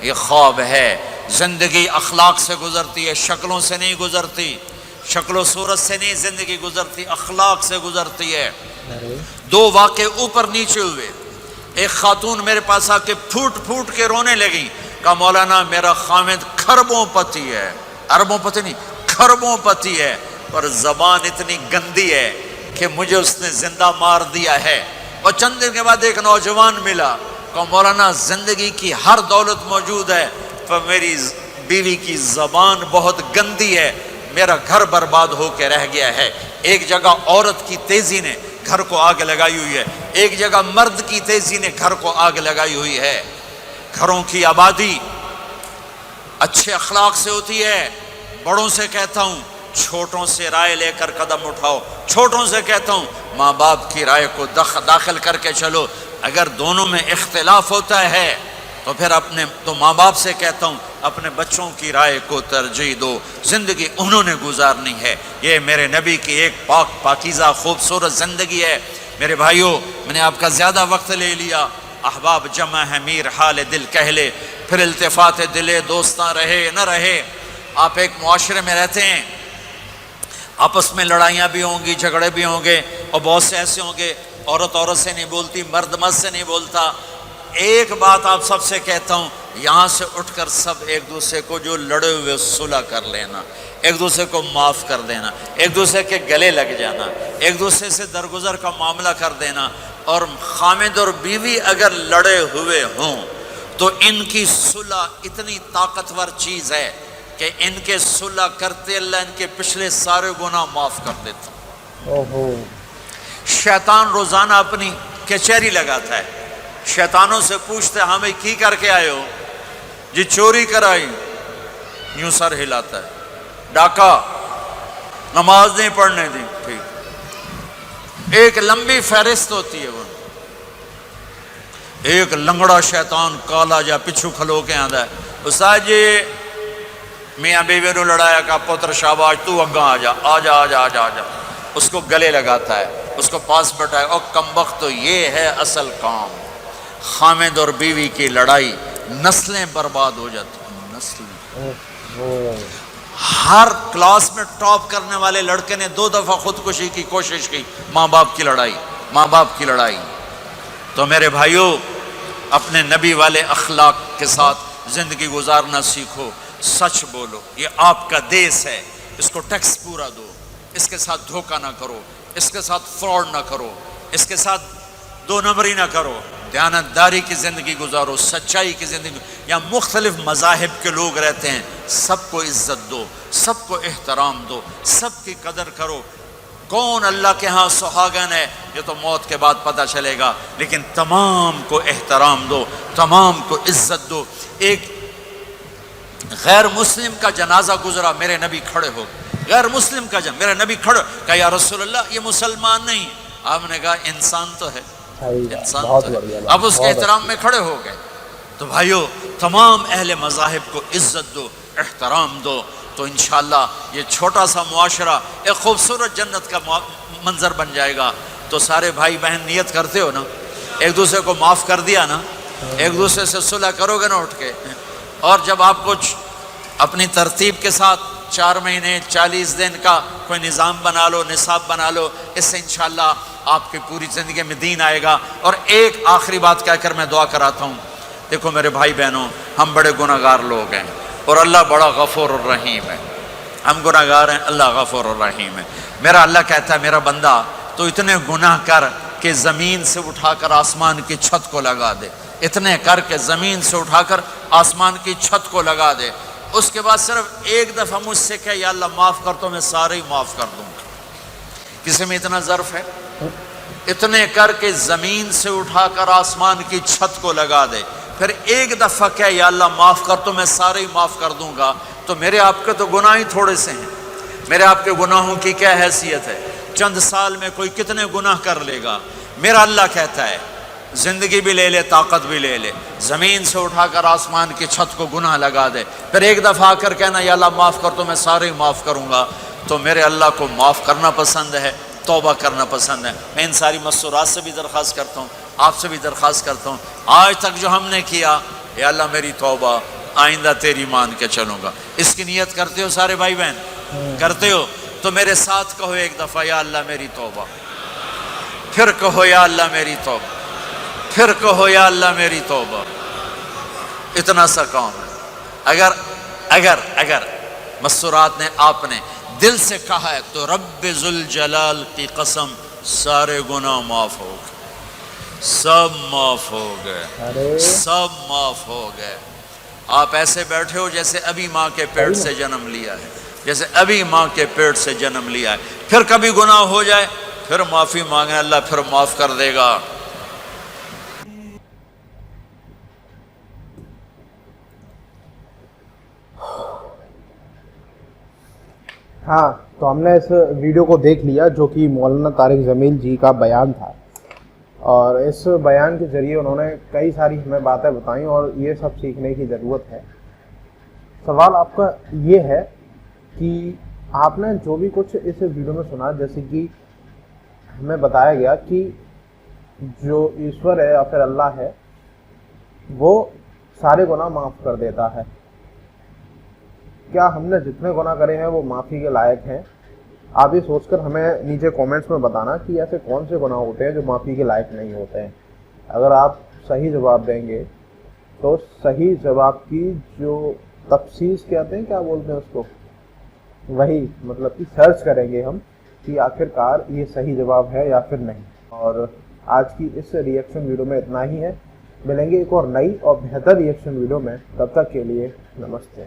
یہ خواب ہے. زندگی اخلاق سے گزرتی ہے، شکلوں سے نہیں گزرتی، شکل و صورت سے نہیں زندگی گزرتی، اخلاق سے گزرتی ہے. دو واقعے اوپر نیچے ہوئے. ایک خاتون میرے پاس آ کے پھوٹ پھوٹ کے رونے لگی، کہا مولانا میرا خامد کھربوں پتی ہے، اربوں پتی نہیں کھربوں پتی ہے، پر زبان اتنی گندی ہے کہ مجھے اس نے زندہ مار دیا ہے. اور چند دن کے بعد ایک نوجوان ملا، کہا مولانا زندگی کی ہر دولت موجود ہے پر میری بیوی کی زبان بہت گندی ہے، میرا گھر برباد ہو کے رہ گیا ہے. ایک جگہ عورت کی تیزی نے گھر کو آگ لگائی ہوئی ہے، ایک جگہ مرد کی تیزی نے گھر کو آگ لگائی ہوئی ہے. گھروں کی آبادی اچھے اخلاق سے ہوتی ہے. بڑوں سے کہتا ہوں چھوٹوں سے رائے لے کر قدم اٹھاؤ، چھوٹوں سے کہتا ہوں ماں باپ کی رائے کو داخل کر کے چلو. اگر دونوں میں اختلاف ہوتا ہے تو ماں باپ سے کہتا ہوں اپنے بچوں کی رائے کو ترجیح دو. زندگی انہوں نے گزارنی ہے. یہ میرے نبی کی ایک پاکیزہ خوبصورت زندگی ہے. میرے بھائیوں میں نے آپ کا زیادہ وقت لے لیا. احباب جمع ہے میر حال دل کہہ لے، پھر التفات دلے دوستاں رہے نہ رہے. آپ ایک معاشرے میں رہتے ہیں، آپس میں لڑائیاں بھی ہوں گی، جھگڑے بھی ہوں گے، اور بہت سے ایسے ہوں گے عورت عورت سے نہیں بولتی، مرد مرد سے نہیں بولتا. ایک بات آپ سب سے کہتا ہوں، یہاں سے اٹھ کر سب ایک دوسرے کو جو لڑے ہوئے صلح کر لینا، ایک دوسرے کو معاف کر دینا، ایک دوسرے کے گلے لگ جانا، ایک دوسرے سے درگزر کا معاملہ کر دینا. اور خامد اور بیوی اگر لڑے ہوئے ہوں تو ان کی صلح اتنی طاقتور چیز ہے کہ ان کے صلح کرتے اللہ ان کے پچھلے سارے گناہ معاف کر دیتا. شیطان روزانہ اپنی کچہری لگاتا ہے، شیطانوں سے پوچھتے ہمیں کی کر کے آئے ہو؟ جی چوری کرائی، یوں سر ہلاتا ہے. ڈاکہ، نماز نہیں پڑھنے دی، ٹھیک. ایک لمبی فہرست ہوتی ہے. وہ ایک لنگڑا شیطان کالا جا پچھو کھلو کے آندا ہے، استاد جی میاں بیوی نے لڑایا، کہا پتر شاباش تو اگاں آ جا آ جا آ جا آ جا آ جا. اس کو گلے لگاتا ہے، اس کو پاس بٹھائے. اور کمبخت تو یہ ہے اصل کام. خامد اور بیوی کی لڑائی، نسلیں برباد ہو جاتی ہیں. نسلیں. ہر کلاس میں ٹاپ کرنے والے لڑکے نے 2 دفعہ خودکشی کی کوشش کی. ماں باپ کی لڑائی، ماں باپ کی لڑائی. تو میرے بھائیوں اپنے نبی والے اخلاق کے ساتھ زندگی گزارنا سیکھو. سچ بولو، یہ آپ کا دیس ہے، اس کو ٹیکس پورا دو، اس کے ساتھ دھوکہ نہ کرو، اس کے ساتھ فراڈ نہ کرو، اس کے ساتھ 2 نمبری نہ کرو. دیانتداری کی زندگی گزارو، سچائی کی زندگی. یہاں مختلف مذاہب کے لوگ رہتے ہیں، سب کو عزت دو، سب کو احترام دو، سب کی قدر کرو. کون اللہ کے ہاں سہاگن ہے یہ تو موت کے بعد پتہ چلے گا، لیکن تمام کو احترام دو، تمام کو عزت دو. ایک غیر مسلم کا جنازہ گزرا، میرے نبی کھڑے ہو گئے. غیر مسلم کا میرے نبی کھڑے، کہا یا رسول اللہ یہ مسلمان نہیں. آپ نے کہا انسان تو ہے، انسان تو ہے. اب اس کے احترام میں کھڑے ہو گئے. تو بھائیو تمام اہل مذاہب کو عزت دو، احترام دو، تو انشاءاللہ یہ چھوٹا سا معاشرہ ایک خوبصورت جنت کا منظر بن جائے گا. تو سارے بھائی بہن نیت کرتے ہو نا، ایک دوسرے کو معاف کر دیا نا، ایک دوسرے سے صلح کرو گے نا اٹھ کے. اور جب آپ کچھ اپنی ترتیب کے ساتھ 4 مہینے 40 دن کا کوئی نظام بنا لو، نصاب بنا لو، اس سے انشاءاللہ آپ کی پوری زندگی میں دین آئے گا. اور ایک آخری بات کہہ کر میں دعا کراتا ہوں. دیکھو میرے بھائی بہنوں، ہم بڑے گناہ گار لوگ ہیں اور اللہ بڑا غفور الرحیم ہے. ہم گناہ گار ہیں، اللہ غفور الرحیم ہے. میرا اللہ کہتا ہے میرا بندہ تو اتنے گناہ کر کہ زمین سے اٹھا کر آسمان کی چھت کو لگا دے، اتنے کر کے زمین سے اٹھا کر آسمان کی چھت کو لگا دے. اس کے بعد صرف ایک دفعہ مجھ سے کہ یا اللہ معاف کر تو میں سارے ہی معاف کر دوں گا. کسی میں اتنا ظرف ہے؟ اتنے کر کے زمین سے اٹھا کر آسمان کی چھت کو لگا دے، پھر ایک دفعہ کہ یا اللہ معاف کر تو میں سارے ہی معاف کر دوں گا. تو میرے آپ کے تو گناہ ہی تھوڑے سے ہیں. میرے آپ کے گناہوں کی کیا حیثیت ہے؟ چند سال میں کوئی کتنے گناہ کر لے گا. میرا اللہ کہتا ہے زندگی بھی لے لے، طاقت بھی لے لے، زمین سے اٹھا کر آسمان کی چھت کو گناہ لگا دے، پھر ایک دفعہ آ کر کہنا یا اللہ معاف کر تو میں سارے ہی معاف کروں گا. تو میرے اللہ کو معاف کرنا پسند ہے، توبہ کرنا پسند ہے. میں ان ساری مستورات سے بھی درخواست کرتا ہوں، آپ سے بھی درخواست کرتا ہوں، آج تک جو ہم نے کیا، یا اللہ میری توبہ آئندہ تیری مان کے چلوں گا۔ اس کی نیت کرتے ہو سارے بھائی بہن؟ کرتے ہو تو میرے ساتھ کہو ایک دفعہ، یا اللہ میری توبہ، پھر کہو یا اللہ میری توبہ، پھر کہو یا اللہ میری توبہ۔ اتنا سا کام ہے۔ اگر مسورات نے آپ نے دل سے کہا ہے تو رب ذوالجلال کی قسم سارے گناہ معاف ہو گئے، سب معاف ہو گئے، سب معاف ہو گئے۔ آپ ایسے بیٹھے ہو جیسے ابھی ماں کے پیٹ سے جنم لیا ہے، جیسے ابھی ماں کے پیٹ سے جنم لیا ہے۔ پھر کبھی گناہ ہو جائے پھر معافی مانگیں، اللہ پھر معاف کر دے گا۔ ہاں، تو ہم نے اس ویڈیو کو دیکھ لیا جو کہ مولانا طارق جمیل جی کا بیان تھا، اور اس بیان کے ذریعے انہوں نے کئی ساری ہمیں باتیں بتائیں اور یہ سب سیکھنے کی ضرورت ہے۔ سوال آپ کا یہ ہے کہ آپ نے جو بھی کچھ اس ویڈیو میں سنا، جیسے کہ ہمیں بتایا گیا کہ جو ایشور ہے یا پھر اللہ ہے وہ سارے گناہ معاف کر دیتا ہے، کیا ہم نے جتنے گناہ کرے ہیں وہ معافی کے لائق ہیں؟ آپ یہ سوچ کر ہمیں نیچے کومنٹس میں بتانا کہ ایسے کون سے گناہ ہوتے ہیں جو معافی کے لائق نہیں ہوتے ہیں۔ اگر آپ صحیح جواب دیں گے تو صحیح جواب کی جو تفصیص کہتے ہیں، کیا بولتے ہیں اس کو، وہی مطلب کہ سرچ کریں گے ہم کہ آخر کار یہ صحیح جواب ہے یا پھر نہیں۔ اور آج کی اس ریئیکشن ویڈیو میں اتنا ہی ہے، ملیں گے ایک اور نئی اور بہتر ریئیکشن ویڈیو میں، تب تک کے لیے نمستے۔